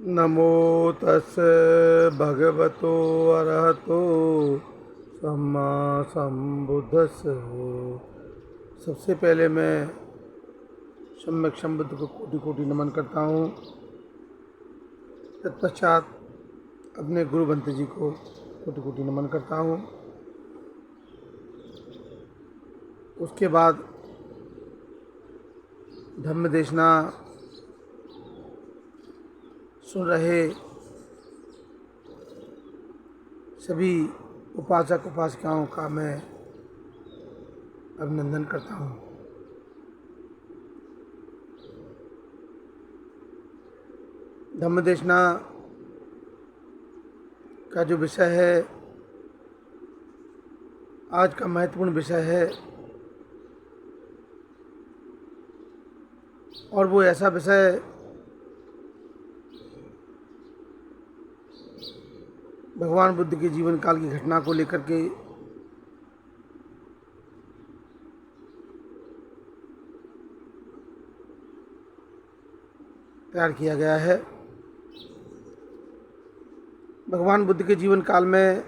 नमो तस् भगवतो अरहतो सम्मा सम्बुद्धस्स। सबसे पहले मैं सम्यक संबुद्ध को कोटि कोटि नमन करता हूँ। तत्पश्चात अपने गुरु बंते जी को कोटि कोटि नमन करता हूँ। उसके बाद धम्म देशना सुन रहे सभी उपासक उपासिकाओं का मैं अभिनंदन करता हूँ। धम्म देशना का जो विषय है, आज का महत्वपूर्ण विषय है, और वो ऐसा विषय भगवान बुद्ध के जीवन काल की घटना को लेकर के तैयार किया गया है। भगवान बुद्ध के जीवन काल में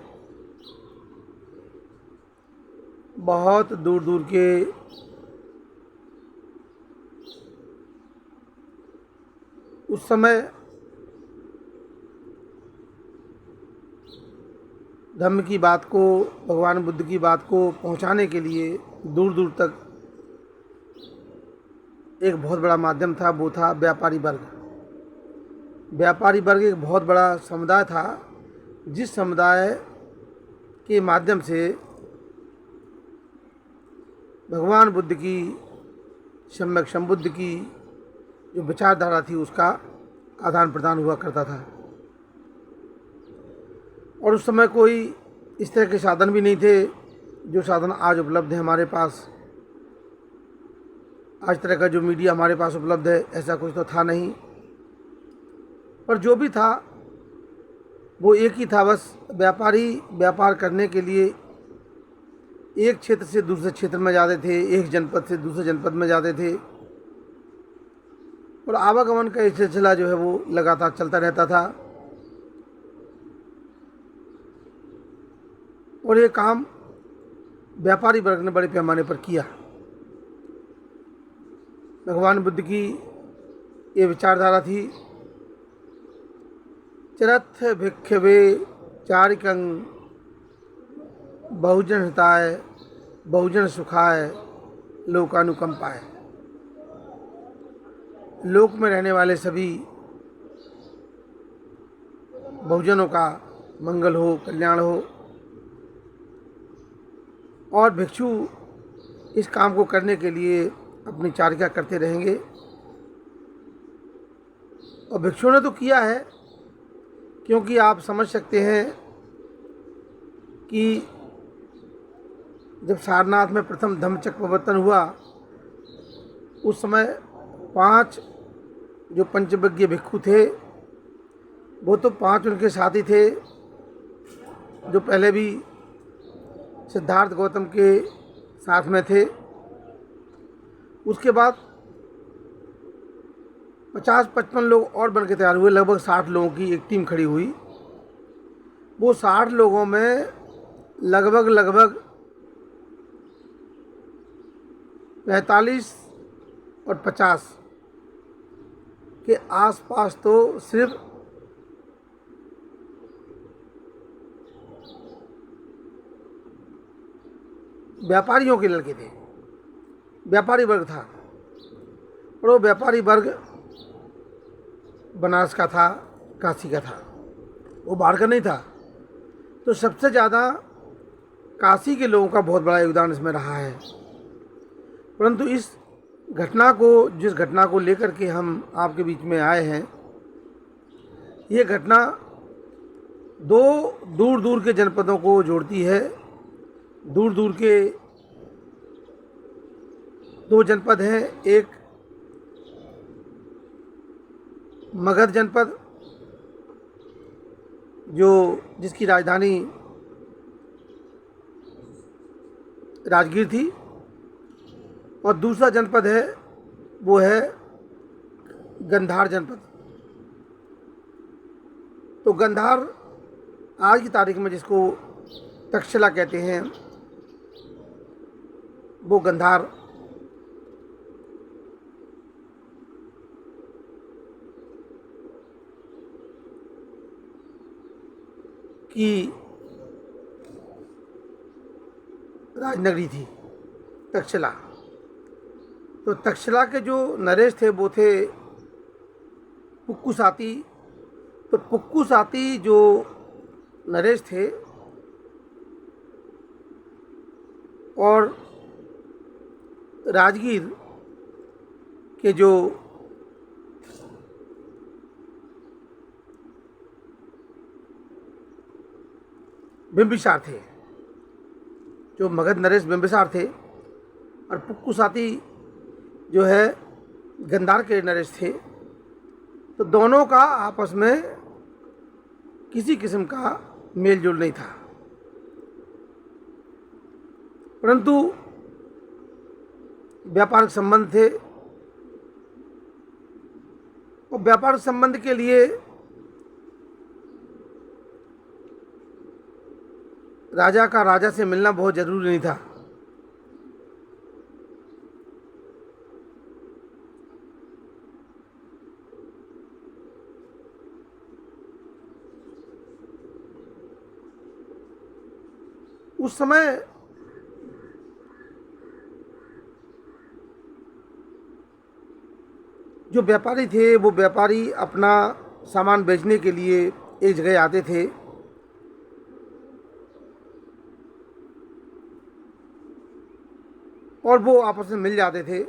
बहुत दूर दूर के उस समय धम्म की बात को, भगवान बुद्ध की बात को पहुंचाने के लिए दूर दूर तक एक बहुत बड़ा माध्यम था, वो था व्यापारी वर्ग। व्यापारी वर्ग एक बहुत बड़ा समुदाय था, जिस समुदाय के माध्यम से भगवान बुद्ध की, सम्यक संबुद्ध की जो विचारधारा थी उसका आदान प्रदान हुआ करता था। और उस समय कोई इस तरह के साधन भी नहीं थे जो साधन आज उपलब्ध है हमारे पास। आज तरह का जो मीडिया हमारे पास उपलब्ध है, ऐसा कुछ तो था नहीं। पर जो भी था वो एक ही था, बस व्यापारी व्यापार करने के लिए एक क्षेत्र से दूसरे क्षेत्र में जाते थे, एक जनपद से दूसरे जनपद में जाते थे, और आवागमन का सिलसिला जो है वो लगातार चलता रहता था। और ये काम व्यापारी वर्ग ने बड़े पैमाने पर किया। भगवान बुद्ध की ये विचारधारा थी, चरथ भिक्षवे चारिकं बहुजन हिताय बहुजन सुखाय लोकानुकंपाय। लोक में रहने वाले सभी बहुजनों का मंगल हो, कल्याण हो, और भिक्षु इस काम को करने के लिए अपनी चारिका करते रहेंगे। और भिक्षुओं ने तो किया है, क्योंकि आप समझ सकते हैं कि जब सारनाथ में प्रथम धम्मचक्र प्रवर्तन हुआ, उस समय 5 जो पंचविज्ञ भिक्षु थे, वो तो 5 उनके साथी थे जो पहले भी सिद्धार्थ गौतम के साथ में थे। उसके बाद 50-55 लोग और बन के तैयार हुए, लगभग 60 लोगों की एक टीम खड़ी हुई। वो 60 लोगों में लगभग 45 और 50 के आसपास तो सिर्फ व्यापारियों के लड़के थे, व्यापारी वर्ग था। और वो व्यापारी वर्ग बनारस का था, काशी का था, वो बाहर का नहीं था। तो सबसे ज़्यादा काशी के लोगों का बहुत बड़ा योगदान इसमें रहा है। परंतु इस घटना को, जिस घटना को लेकर के हम आपके बीच में आए हैं, ये घटना 2 दूर दूर के जनपदों को जोड़ती है। दूर दूर के 2 जनपद हैं, एक मगध जनपद जो जिसकी राजधानी राजगीर थी, और दूसरा जनपद है वो है गंधार जनपद। तो गंधार आज की तारीख में जिसको तक्षशिला कहते हैं, वो गंधार की राजनगरी थी तक्षशिला। तो तक्षशिला के जो नरेश थे वो थे पुक्कुसाती। तो पुक्कुसाती जो नरेश थे और राजगीर के जो बिंबिसार थे, जो मगध नरेश बिंबिसार थे, और पुक्कुसाती जो है गंधार के नरेश थे। तो दोनों का आपस में किसी किस्म का मेल जोल नहीं था, परंतु व्यापारिक संबंध थे। और व्यापारिक संबंध के लिए राजा का राजा से मिलना बहुत जरूरी नहीं था। उस समय जो व्यापारी थे वो व्यापारी अपना सामान बेचने के लिए एक जगह आते थे, और वो आपस में मिल जाते थे।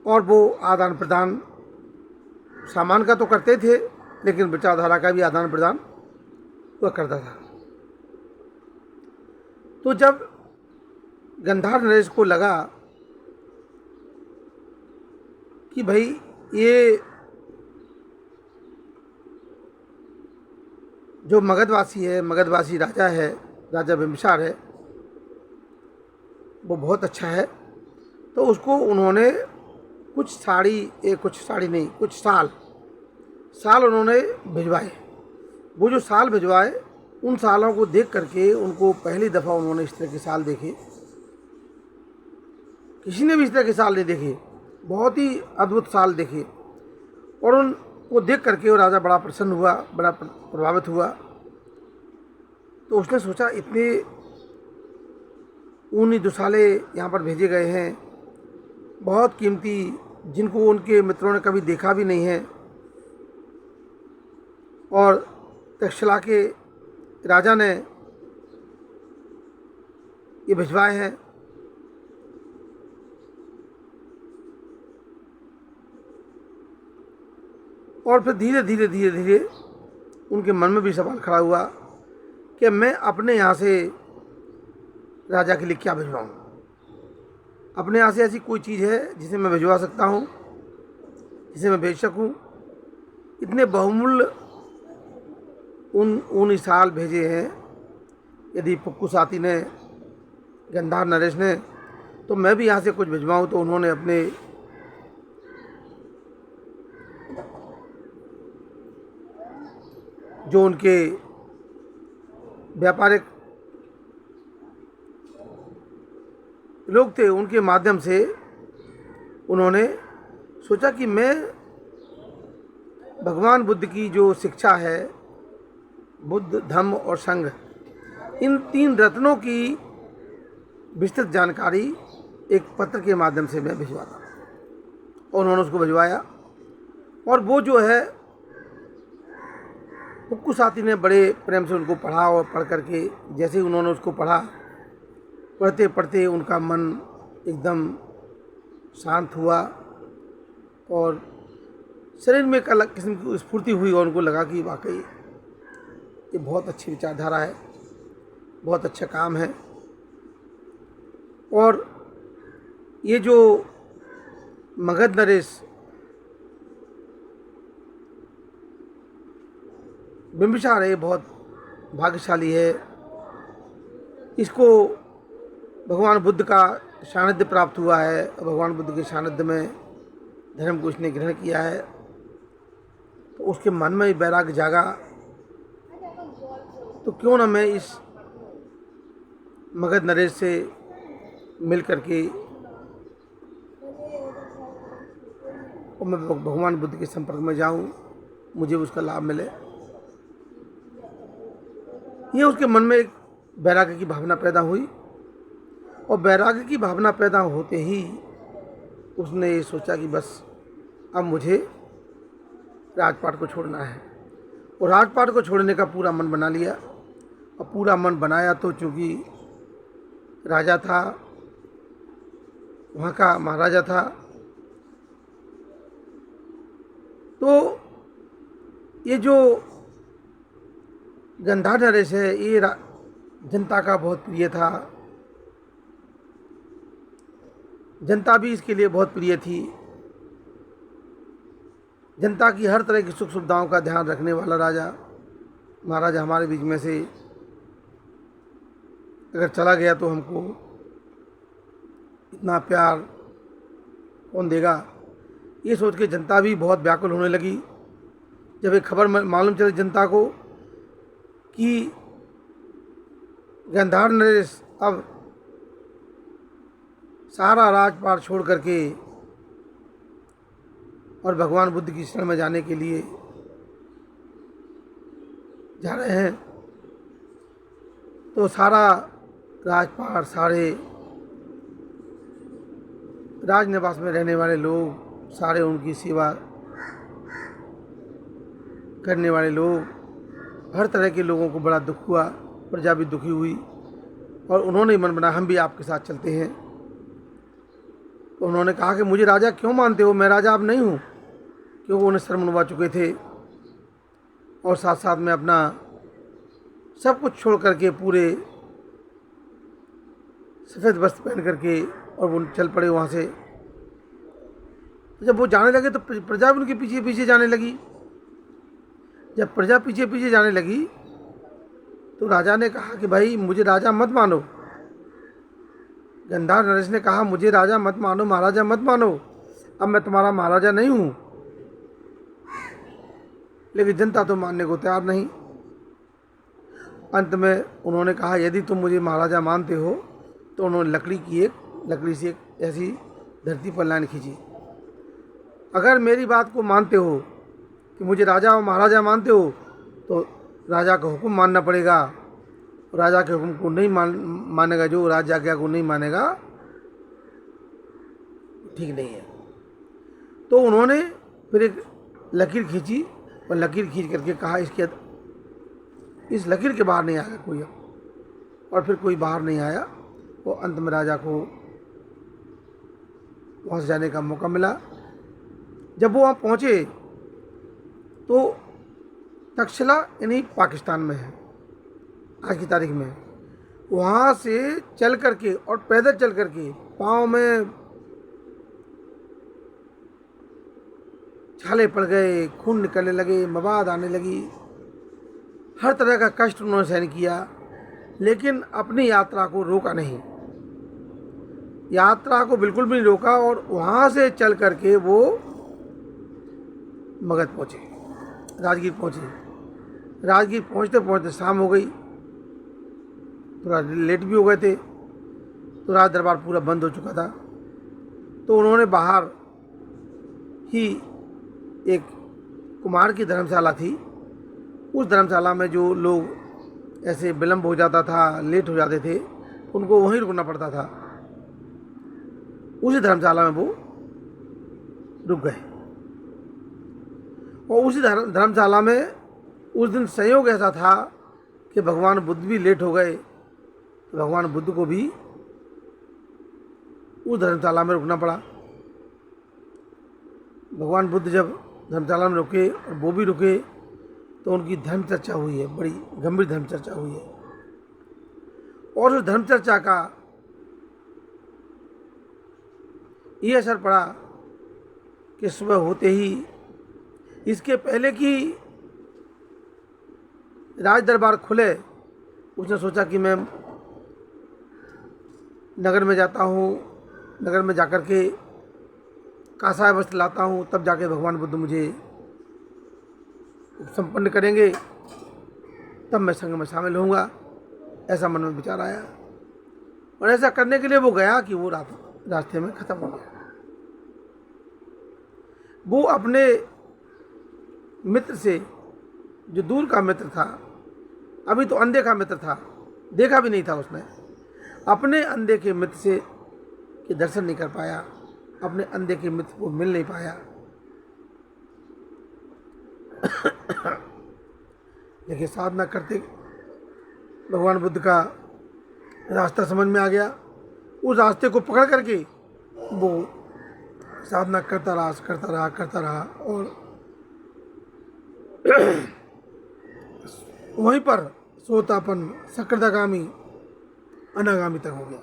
और वो आदान प्रदान सामान का तो करते थे, लेकिन विचारधारा का भी आदान प्रदान वह करता था। तो जब गंधार नरेश को लगा कि भाई ये जो मगधवासी है, मगधवासी राजा है, राजा बिंबिसार है, वो बहुत अच्छा है, तो उसको उन्होंने कुछ साड़ी नहीं, कुछ साल उन्होंने भिजवाए। वो जो साल भिजवाए, उन सालों को देख करके उनको पहली दफ़ा उन्होंने इस तरह के साल देखे। किसी ने भी इस तरह के साल नहीं देखे, बहुत ही अद्भुत साल देखे। और उनको देख करके वो राजा बड़ा प्रसन्न हुआ, बड़ा प्रभावित हुआ। तो उसने सोचा इतने ऊनी दुसाले यहाँ पर भेजे गए हैं, बहुत कीमती, जिनको उनके मित्रों ने कभी देखा भी नहीं है, और तक्षशिला के राजा ने ये भिजवाए हैं। और फिर धीरे धीरे उनके मन में भी सवाल खड़ा हुआ कि मैं अपने यहाँ से राजा के लिए क्या भिजवाऊँ। अपने यहाँ से ऐसी कोई चीज़ है जिसे मैं भिजवा सकता हूँ, जिसे मैं भेज सकूँ। इतने बहुमूल्य ऊनी साल भेजे हैं यदि पुक्कुसाती ने, गंधार नरेश ने, तो मैं भी यहाँ से कुछ भिजवाऊँ। तो उन्होंने अपने जो उनके व्यापारिक लोग थे, उनके माध्यम से उन्होंने सोचा कि मैं भगवान बुद्ध की जो शिक्षा है, बुद्ध, धम्म और संघ, इन 3 रत्नों की विस्तृत जानकारी एक पत्र के माध्यम से मैं भिजवाता। और उन्होंने उसको भिजवाया। और वो जो है पुक्कुसाती ने बड़े प्रेम से उनको पढ़ा, और पढ़ करके जैसे ही उन्होंने उसको पढ़ा, पढ़ते पढ़ते उनका मन एकदम शांत हुआ, और शरीर में एक अलग किस्म की स्फूर्ति हुई, और उनको लगा कि वाकई ये बहुत अच्छी विचारधारा है, बहुत अच्छा काम है। और ये जो मगध नरेश बिंबिसार है, बहुत भाग्यशाली है। इसको भगवान बुद्ध का सानिध्य प्राप्त हुआ है, भगवान बुद्ध के सानिध्य में धर्म को उसने ग्रहण किया है, तो उसके मन में वैराग्य जागा। तो क्यों ना मैं इस मगध नरेश से मिल करके और मैं भगवान बुद्ध के संपर्क में जाऊं, मुझे उसका लाभ मिले। ये उसके मन में एक वैराग्य की भावना पैदा हुई, और वैराग्य की भावना पैदा होते ही उसने ये सोचा कि बस अब मुझे राजपाट को छोड़ना है, और राजपाट को छोड़ने का पूरा मन बना लिया। और पूरा मन बनाया तो चूँकि राजा था, वहाँ का महाराजा था, तो ये जो गंधार नरेश है ये जनता का बहुत प्रिय था, जनता भी इसके लिए बहुत प्रिय थी। जनता की हर तरह की सुख सुविधाओं का ध्यान रखने वाला राजा महाराजा हमारे बीच में से अगर चला गया तो हमको इतना प्यार कौन देगा। ये सोच के जनता भी बहुत व्याकुल होने लगी। जब एक खबर मालूम चली जनता को कि गंधार नरेश अब सारा राजपाट छोड़ करके और भगवान बुद्ध की शरण में जाने के लिए जा रहे हैं, तो सारा राजपाट, सारे राजनिवास में रहने वाले लोग, सारे उनकी सेवा करने वाले लोग, हर तरह के लोगों को बड़ा दुख हुआ। प्रजा भी दुखी हुई और उन्होंने मन बनाया हम भी आपके साथ चलते हैं। तो उन्होंने कहा कि मुझे राजा क्यों मानते हो, मैं राजा अब नहीं हूँ, क्योंकि उन्हें शर्म नुबा चुके थे और साथ साथ में अपना सब कुछ छोड़ करके पूरे सफ़ेद वस्त्र पहन करके और वो चल पड़े वहाँ से। जब वो जाने लगे तो प्रजा भी उनके पीछे पीछे जाने लगी। जब प्रजा पीछे पीछे जाने लगी तो राजा ने कहा कि भाई मुझे राजा मत मानो। गंधार नरेश ने कहा मुझे राजा मत मानो, महाराजा मत मानो, अब मैं तुम्हारा महाराजा नहीं हूँ। लेकिन जनता तो मानने को तैयार नहीं। अंत में उन्होंने कहा यदि तुम मुझे महाराजा मानते हो, तो उन्होंने लकड़ी से एक ऐसी धरती पर लाइन खींची, अगर मेरी बात को मानते हो कि मुझे राजा और महाराजा मानते हो तो राजा का हुक्म मानना पड़ेगा। राजा के हुक्म को नहीं मानेगा, जो राजा आज्ञा को नहीं मानेगा ठीक नहीं है। तो उन्होंने फिर एक लकीर खींची और लकीर खींच करके कहा इस लकीर के बाहर नहीं आएगा कोई अब। और फिर कोई बाहर नहीं आया। वो अंत में राजा को वहाँ से जाने का मौका मिला। जब वो वहाँ पहुँचे तो तक्षशिला यानी पाकिस्तान में है आज की तारीख में। वहाँ से चल करके और पैदल चल करके पाँव में छाले पड़ गए, खून निकलने लगे, मवाद आने लगी, हर तरह का कष्ट उन्होंने सहन किया, लेकिन अपनी यात्रा को रोका नहीं। यात्रा को बिल्कुल भी नहीं रोका और वहाँ से चल करके वो मगध पहुँचे, राजगीर पहुँचे। राजगीर पहुँचते पहुँचते शाम हो गई, थोड़ा लेट भी हो गए थे, तो राज दरबार पूरा बंद हो चुका था। तो उन्होंने बाहर ही एक कुमार की धर्मशाला थी, उस धर्मशाला में जो लोग ऐसे विलम्ब हो जाता था, लेट हो जाते थे, उनको वहीं रुकना पड़ता था। उसी धर्मशाला में वो रुक गए। और उसी धर्मशाला में उस दिन संयोग ऐसा था कि भगवान बुद्ध भी लेट हो गए, तो भगवान बुद्ध को भी उस धर्मशाला में रुकना पड़ा। भगवान बुद्ध जब धर्मशाला में रुके और वो भी रुके, तो उनकी धर्म चर्चा हुई है, बड़ी गंभीर धर्म चर्चा हुई है। और उस धर्म चर्चा का ये असर पड़ा कि सुबह होते ही, इसके पहले कि राज दरबार खुले, उसने सोचा कि मैं नगर में जाता हूँ, नगर में जाकर के काषाय वस्त्र लाता हूँ, तब जाके भगवान बुद्ध मुझे संपन्न करेंगे, तब मैं संघ में शामिल होऊंगा। ऐसा मन में विचार आया और ऐसा करने के लिए वो गया कि वो रास्ते में खत्म हो गया। वो अपने मित्र से, जो दूर का मित्र था, अभी तो अनदेखा मित्र था, देखा भी नहीं था उसने, अपने अनदेखे मित्र से के दर्शन नहीं कर पाया, अपने अनदेखे मित्र को मिल नहीं पाया। लेकिन साधना करते भगवान बुद्ध का रास्ता समझ में आ गया। उस रास्ते को पकड़ करके वो साधना करता रहा और वहीं पर सोतापन सकृदागामी अनागामी तक हो गया।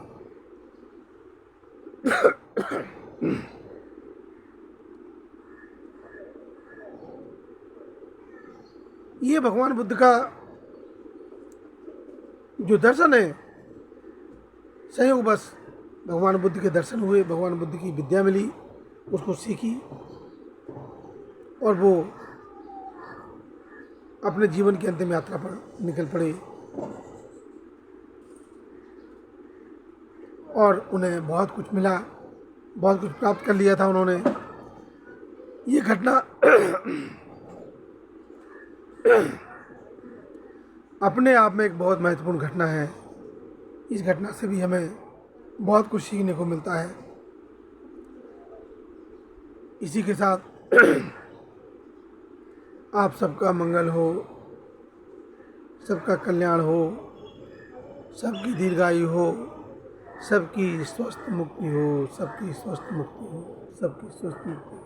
ये भगवान बुद्ध का जो दर्शन है, संयोग बस भगवान बुद्ध के दर्शन हुए, भगवान बुद्ध की विद्या मिली, उसको सीखी और वो अपने जीवन की अंतिम यात्रा पर निकल पड़े और उन्हें बहुत कुछ मिला, बहुत कुछ प्राप्त कर लिया था उन्होंने। ये घटना अपने आप में एक बहुत महत्वपूर्ण घटना है। इस घटना से भी हमें बहुत कुछ सीखने को मिलता है। इसी के साथ आप सबका मंगल हो, सबका कल्याण हो, सबकी दीर्घायु हो, सबकी स्वस्थ मुक्ति हो, सबकी स्वस्थ मुक्ति हो, सबकी स्वस्थ मुक्ति हो।